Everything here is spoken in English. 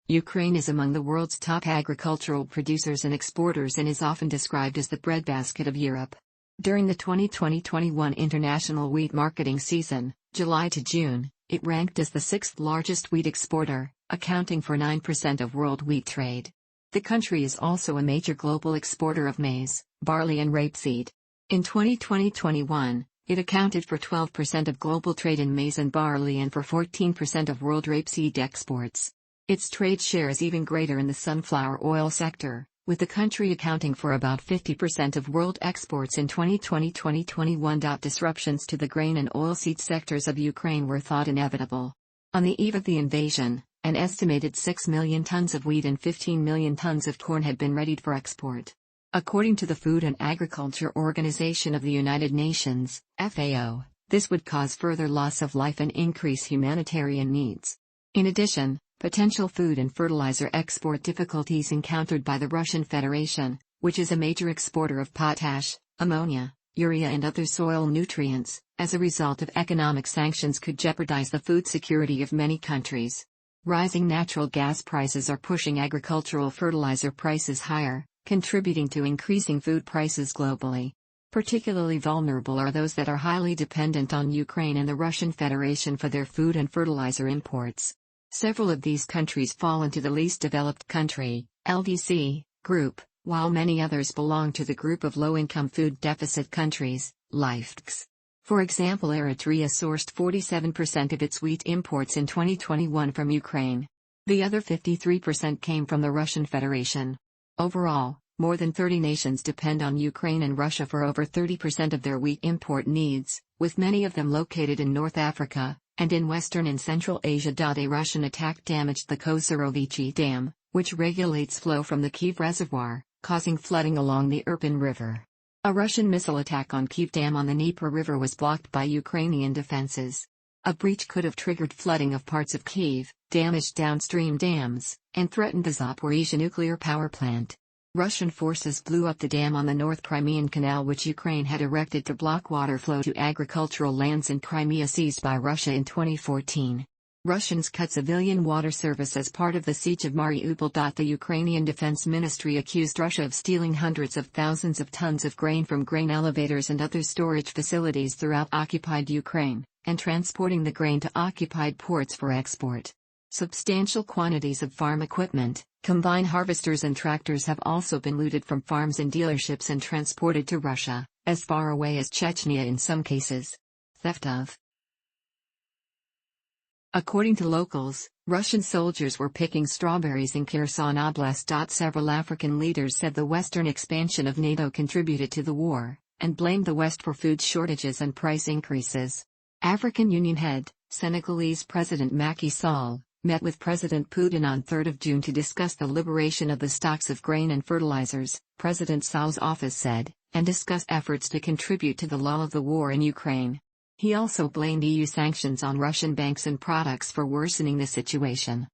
Ukraine is among the world's top agricultural producers and exporters and is often described as the breadbasket of Europe. During the 2020-21 international wheat marketing season, July to June, it ranked as the sixth largest wheat exporter, accounting for 9% of world wheat trade. The country is also a major global exporter of maize, barley and rapeseed. In 2020-21, it accounted for 12% of global trade in maize and barley and for 14% of world rapeseed exports. Its trade share is even greater in the sunflower oil sector, with the country accounting for about 50% of world exports in 2020-2021. Disruptions to the grain and oilseed sectors of Ukraine were thought inevitable. On the eve of the invasion, an estimated 6 million tons of wheat and 15 million tons of corn had been readied for export. According to the Food and Agriculture Organization of the United Nations, FAO, this would cause further loss of life and increase humanitarian needs. In addition, potential food and fertilizer export difficulties encountered by the Russian Federation, which is a major exporter of potash, ammonia, urea and other soil nutrients, as a result of economic sanctions could jeopardize the food security of many countries. Rising natural gas prices are pushing agricultural fertilizer prices higher, contributing to increasing food prices globally. Particularly vulnerable are those that are highly dependent on Ukraine and the Russian Federation for their food and fertilizer imports. Several of these countries fall into the least developed country, LDC, group, while many others belong to the group of low-income food deficit countries, LIFEs. For example, Eritrea sourced 47% of its wheat imports in 2021 from Ukraine. The other 53% came from the Russian Federation. Overall, more than 30 nations depend on Ukraine and Russia for over 30% of their wheat import needs, with many of them located in North Africa and in Western and Central Asia. A Russian attack damaged the Kozarovichi Dam, which regulates flow from the Kyiv Reservoir, causing flooding along the Irpin River. A Russian missile attack on Kyiv Dam on the Dnieper River was blocked by Ukrainian defenses. A breach could have triggered flooding of parts of Kyiv, damaged downstream dams, and threatened the Zaporizhzhia nuclear power plant. Russian forces blew up the dam on the North Crimean Canal, which Ukraine had erected to block water flow to agricultural lands in Crimea seized by Russia in 2014. Russians cut civilian water service as part of the siege of Mariupol. The Ukrainian Defense Ministry accused Russia of stealing hundreds of thousands of tons of grain from grain elevators and other storage facilities throughout occupied Ukraine, and transporting the grain to occupied ports for export. Substantial quantities of farm equipment, combine harvesters and tractors have also been looted from farms and dealerships and transported to Russia, as far away as Chechnya in some cases. Theft of. According to locals, Russian soldiers were picking strawberries in Kherson Oblast. Several African leaders said the Western expansion of NATO contributed to the war, and blamed the West for food shortages and price increases. African Union head, Senegalese President Macky Sall, met with President Putin on 3 June to discuss the liberation of the stocks of grain and fertilizers, President Sall's office said, and discuss efforts to contribute to the lull of the war in Ukraine. He also blamed EU sanctions on Russian banks and products for worsening the situation.